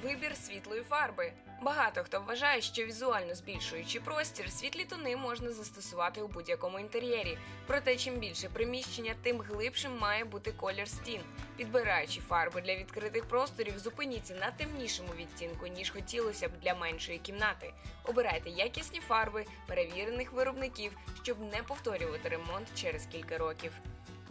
Вибір світлої фарби. Багато хто вважає, що візуально збільшуючи простір, світлі тони можна застосувати у будь-якому інтер'єрі. Проте, чим більше приміщення, тим глибшим має бути колір стін. Підбираючи фарби для відкритих просторів, зупиніться на темнішому відтінку, ніж хотілося б для меншої кімнати. Обирайте якісні фарби перевірених виробників, щоб не повторювати ремонт через кілька років.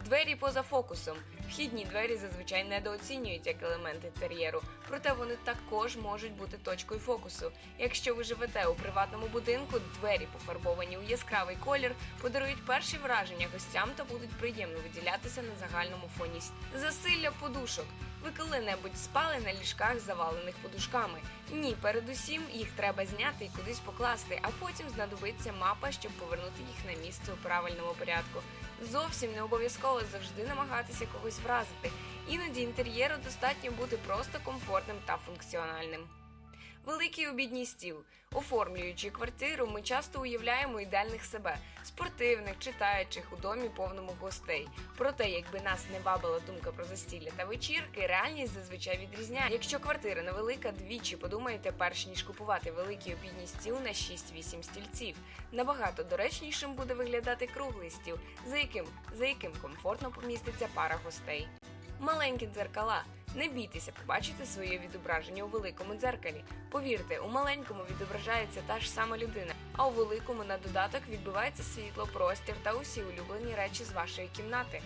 Двері поза фокусом. Вхідні двері зазвичай недооцінюють як елемент інтер'єру, проте вони також можуть бути точкою фокусу. Якщо ви живете у приватному будинку, двері, пофарбовані у яскравий колір, подарують перші враження гостям та будуть приємно виділятися на загальному фоні. Засилля подушок. Ви коли-небудь спали на ліжках, завалених подушками? Ні, передусім їх треба зняти і кудись покласти, а потім знадобиться мапа, щоб повернути їх на місце у правильному порядку. Зовсім не обов'язково завжди намагатися когось вразити. Іноді інтер'єру достатньо бути просто комфортним та функціональним. Великий обідній стіл. Оформлюючи квартиру, ми часто уявляємо ідеальних себе – спортивних, читаючих, у домі повному гостей. Проте, якби нас не вабила думка про застілля та вечірки, реальність зазвичай відрізняє. Якщо квартира невелика, двічі подумайте, перш ніж купувати великий обідній стіл на 6-8 стільців. Набагато доречнішим буде виглядати круглий стіл, за яким комфортно поміститься пара гостей. Маленькі дзеркала. Не бійтеся побачити своє відображення у великому дзеркалі. Повірте, у маленькому відображається та ж сама людина, а у великому на додаток відбивається світло, простір та усі улюблені речі з вашої кімнати.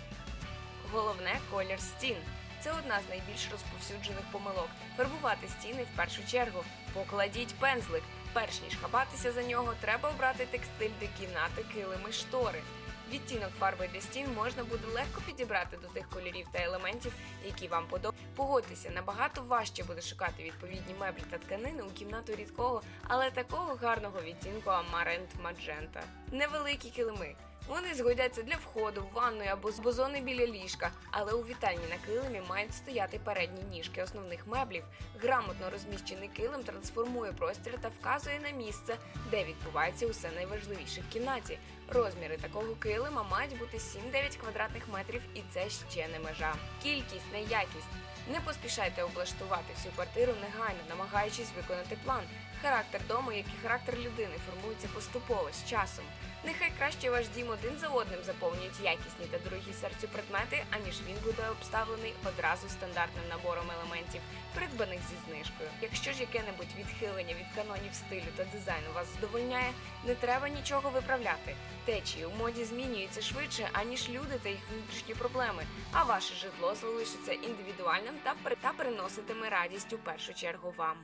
Головне – колір стін. Це одна з найбільш розповсюджених помилок. Фарбувати стіни в першу чергу. Покладіть пензлик. Перш ніж хапатися за нього, треба обрати текстиль до кімнати, килими, штори. Відтінок фарби для стін можна буде легко підібрати до тих кольорів та елементів, які вам подобаються. Погодьтеся, набагато важче буде шукати відповідні меблі та тканини у кімнату рідкого, але такого гарного відтінку Амарант Маджента. Невеликі килими. Вони згодяться для входу, в ванну або з зони біля ліжка, але у вітальні на килимі мають стояти передні ніжки основних меблів. Грамотно розміщений килим трансформує простір та вказує на місце, де відбувається усе найважливіше в кімнаті. Розміри такого килима мають бути 7-9 квадратних метрів, і це ще не межа. Кількість, не якість. Не поспішайте облаштувати всю квартиру негайно, намагаючись виконати план. Характер дому, як і характер людини, формується поступово, з часом. Нехай краще ваш дім один за одним заповнюють якісні та дорогі серцю предмети, аніж він буде обставлений одразу стандартним набором елементів, придбаних зі знижкою. Якщо ж яке-небудь відхилення від канонів стилю та дизайну вас задовольняє, не треба нічого виправляти. Течії у моді змінюються швидше, аніж люди та їх внутрішні проблеми, а ваше житло залишиться індивідуальним та приноситиме радість у першу чергу вам.